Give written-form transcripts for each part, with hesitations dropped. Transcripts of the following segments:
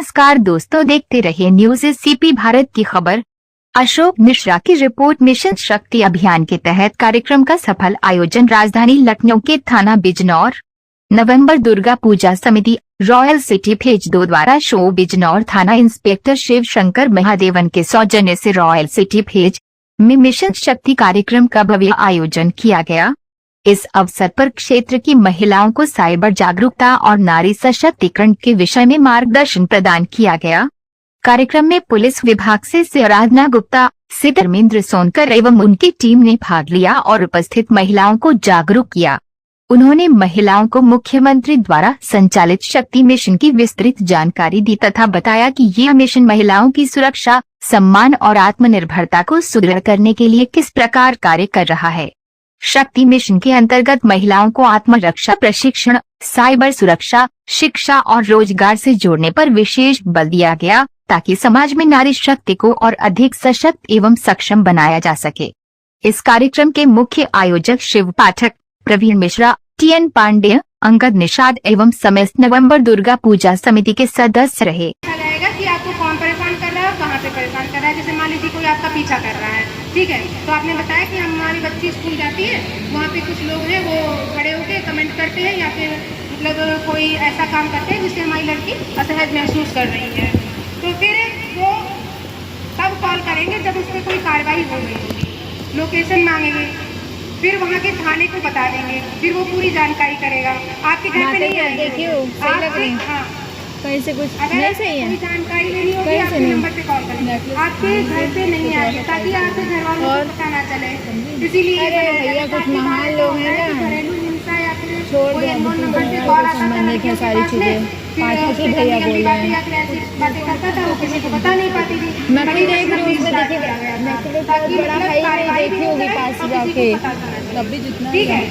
नमस्कार दोस्तों, देखते रहिए न्यूज़ सीपी भारत की खबर। अशोक मिश्रा की रिपोर्ट। मिशन शक्ति अभियान के तहत कार्यक्रम का सफल आयोजन। राजधानी लखनऊ के थाना बिजनौर। नवंबर दुर्गा पूजा समिति रॉयल सिटी फेज 2 द्वारा शो बिजनौर थाना इंस्पेक्टर शिव शंकर महादेवन के सौजन्य से रॉयल सिटी फेज में मिशन शक्ति कार्यक्रम का भव्य आयोजन किया गया। इस अवसर पर क्षेत्र की महिलाओं को साइबर जागरूकता और नारी सशक्तिकरण के विषय में मार्गदर्शन प्रदान किया गया। कार्यक्रम में पुलिस विभाग से आराधना गुप्ता, धर्मेंद्र सोनकर एवं उनकी टीम ने भाग लिया और उपस्थित महिलाओं को जागरूक किया। उन्होंने महिलाओं को मुख्यमंत्री द्वारा संचालित शक्ति मिशन की विस्तृत जानकारी दी तथा बताया कि यह मिशन महिलाओं की सुरक्षा, सम्मान और आत्मनिर्भरता को सुदृढ़ करने के लिए किस प्रकार कार्य कर रहा है। शक्ति मिशन के अंतर्गत महिलाओं को आत्मरक्षा प्रशिक्षण, साइबर सुरक्षा, शिक्षा और रोजगार से जोड़ने पर विशेष बल दिया गया ताकि समाज में नारी शक्ति को और अधिक सशक्त एवं सक्षम बनाया जा सके। इस कार्यक्रम के मुख्य आयोजक शिव पाठक, प्रवीण मिश्रा, टीएन पांडेय, अंगद निषाद एवं समस्त नवंबर दुर्गा पूजा समिति के सदस्य रहे। कि आपको कौन परेशान कर रहा है, कहाँ पे परेशान कर रहा है। जैसे मान लीजिए कोई आपका पीछा कर रहा है, ठीक है, तो आपने बताया कि हमारी बच्ची स्कूल जाती है, वहाँ पे कुछ लोग हैं वो खड़े होके कमेंट करते हैं या फिर मतलब कोई ऐसा काम करते हैं जिससे हमारी लड़की असहज महसूस कर रही है, तो फिर वो तब कॉल करेंगे जब उस पर कोई कार्रवाई हो गई होगी, लोकेशन मांगेंगे, फिर वहाँ के थाने को बता देंगे, फिर वो पूरी जानकारी करेगा। आपके घर पे नहीं आएंगे, हाँ कहीं कुछ नहीं सही है, कोई जानकारी लेनी होगी आपके नंबर पे कॉल करेंगे, आपके घर पे नहीं आएंगे ताकि आपके घर वालों को पता ना चले। इसीलिए भैया कुछ महान लोग हैं ना, घरेलू हिंसा या फिर छोड़ दो संबंधित है सारी चीजें। पाठक ही भैया बोल रहे हैं, बातें करता था, वो किसी को बता नहीं पाती थी। मैं भी देख रही हूँ उसमें, देखिए बहुत बड़ा है, मैं देखी होगी पास जाके, तब भी जितना ठीक है।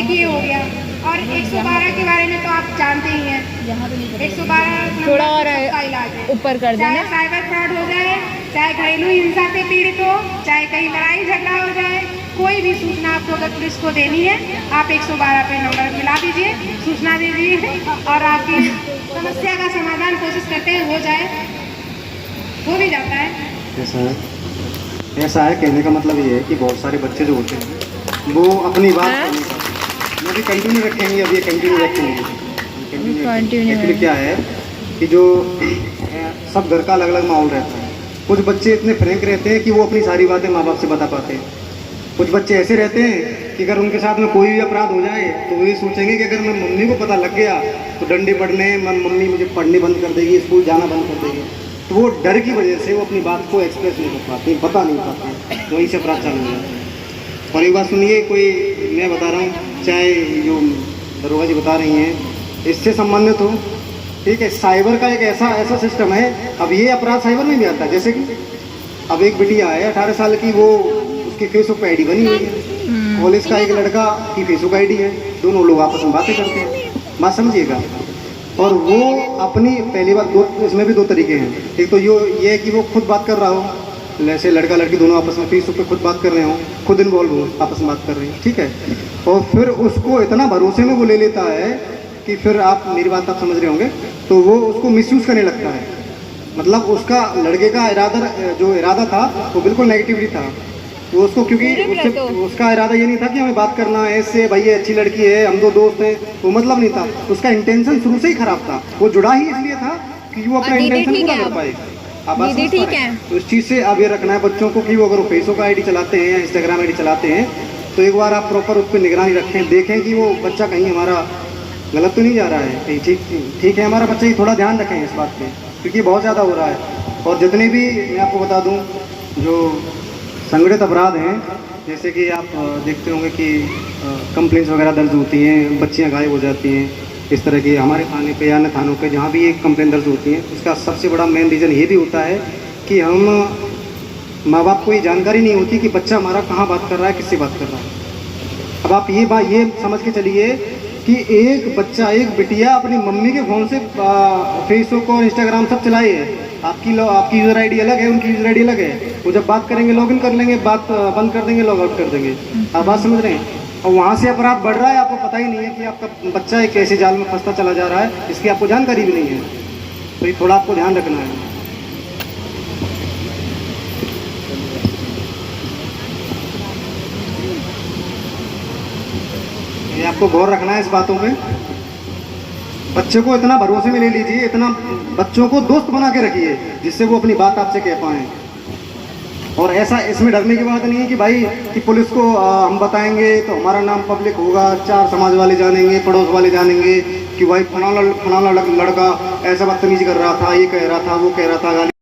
एक ये हो गया और 112 के बारे में तो आप जानते ही हैं। 112 थोड़ा और इलाज है, ऊपर कर देना। चाहे साइबर फ्रॉड हो जाए, चाहे घरेलू हिंसा से पीड़ित हो, चाहे कहीं लड़ाई झगड़ा हो जाए, कोई भी सूचना आपको अगर पुलिस को देनी है, आप 112 पे नंबर मिला दीजिए, सूचना दीजिए और आपकी समस्या का समाधान कोशिश करते हैं हो जाए, हो भी जाता है। ऐसा है कहने का मतलब ये है कि बहुत सारे बच्चे जो होते हैं वो अपनी बात अभी कंटिन्यू रखेंगे, अभी कंटिन्यू रखेंगे। एक्चुअली क्या है कि जो सब घर का अलग अलग माहौल रहता है। कुछ बच्चे इतने फ्रैंक रहते हैं कि वो अपनी सारी बातें माँ बाप से बता पाते हैं। कुछ बच्चे ऐसे रहते हैं कि अगर उनके साथ में कोई भी अपराध हो जाए तो वो ये सोचेंगे कि अगर मैं मम्मी को पता लग गया तो डंडे पड़ने, मम्मी मुझे पढ़ने बंद कर देगी, स्कूल जाना बंद कर देगी। तो वो डर की वजह से वो अपनी बात को एक्सप्रेस नहीं कर पाते, बता नहीं पाते, तो वहीं से अपराध चालू हो जाता है। और एक बात सुनिए, कोई मैं बता रहा हूँ, चाहे जो दरोगा जी बता रही हैं, इससे संबंधित हो, ठीक है। साइबर का एक ऐसा सिस्टम है, अब ये अपराध साइबर में भी आता है। जैसे कि अब एक बिटिया है 18 साल की, वो उसकी फेसबुक पे आईडी बनी हुई है, कॉलेज का एक लड़का की फेसबुक आईडी है, दोनों लोग आपस में बातें करते हैं, बात समझिएगा। और वो अपनी पहली बात इसमें भी दो तरीके हैं। एक तो ये है कि वो खुद बात कर रहा हो, जैसे लड़का लड़की दोनों आपस में फेसबुक पे खुद बात कर रहे हो, खुद इन्वॉल्व हो, आपस में बात कर रहे हैं, ठीक है। और फिर उसको इतना भरोसे में वो ले लेता है कि फिर आप मेरी बात आप समझ रहे होंगे, तो वो उसको मिसयूज़ करने लगता है। मतलब उसका लड़के का इरादा था वो बिल्कुल नेगेटिवली था। तो उसको क्योंकि उसका इरादा ये नहीं था कि हमें बात करना है इससे, भाई ये अच्छी लड़की है, हम दो दोस्त हैं, वो मतलब नहीं था। उसका इंटेंशन शुरू से ही खराब था। वो जुड़ा ही इसलिए था कि वो अपना इंटेंशन पूरा कर पाए। ठीक है, तो इस चीज़ से अब ये रखना है बच्चों को कि वो अगर फेसबुक आईडी चलाते हैं या इंस्टाग्राम आईडी चलाते हैं तो एक बार आप प्रॉपर उस पर निगरानी रखें, देखें कि वो बच्चा कहीं हमारा गलत तो नहीं जा रहा है, कहीं ठीक है हमारा बच्चा, ही थोड़ा ध्यान रखें इस बात पे, क्योंकि बहुत ज़्यादा हो रहा है। और जितने भी मैं आपको बता दूँ जो संगठित अपराध हैं, जैसे कि आप देखते होंगे कि कंप्लेंट्स वगैरह दर्ज होती हैं, बच्चियाँ गायब हो जाती हैं, इस तरह की हमारे थाने पे या अन्य थानों पे जहाँ भी एक कंप्लेंट दर्ज होती है, उसका सबसे बड़ा मेन रीज़न ये भी होता है कि हम माँ बाप को ये जानकारी नहीं होती कि बच्चा हमारा कहाँ बात कर रहा है, किससे बात कर रहा है। अब आप ये समझ के चलिए कि एक बच्चा, एक बिटिया अपनी मम्मी के फ़ोन से फेसबुक और इंस्टाग्राम सब चलाए है। आपकी यूज़र आईडी अलग है, उनकी यूज़र आईडी अलग है। वो जब बात करेंगे लॉगिन कर लेंगे, बात बंद कर देंगे, लॉग आउट कर देंगे। आप बात समझ रहे हैं। और वहाँ से अपराध बढ़ रहा है, आपको पता ही नहीं है कि आपका बच्चा एक ऐसे जाल में फंसता चला जा रहा है, इसकी आपको जानकारी भी नहीं है। तो ये थोड़ा आपको ध्यान रखना है। ये आपको गौर रखना है इस बातों पे। बच्चे को इतना भरोसे में ले लीजिए, इतना बच्चों को दोस्त बना के रखिए जिससे वो अपनी बात आपसे कह पाएँ। और ऐसा इसमें डरने की बात नहीं है कि भाई कि पुलिस को हम बताएंगे तो हमारा नाम पब्लिक होगा, 4 समाज वाले जानेंगे, पड़ोस वाले जानेंगे कि भाई फलाना लड़का ऐसा बदतमीजी कर रहा था, ये कह रहा था, वो कह रहा था, गाली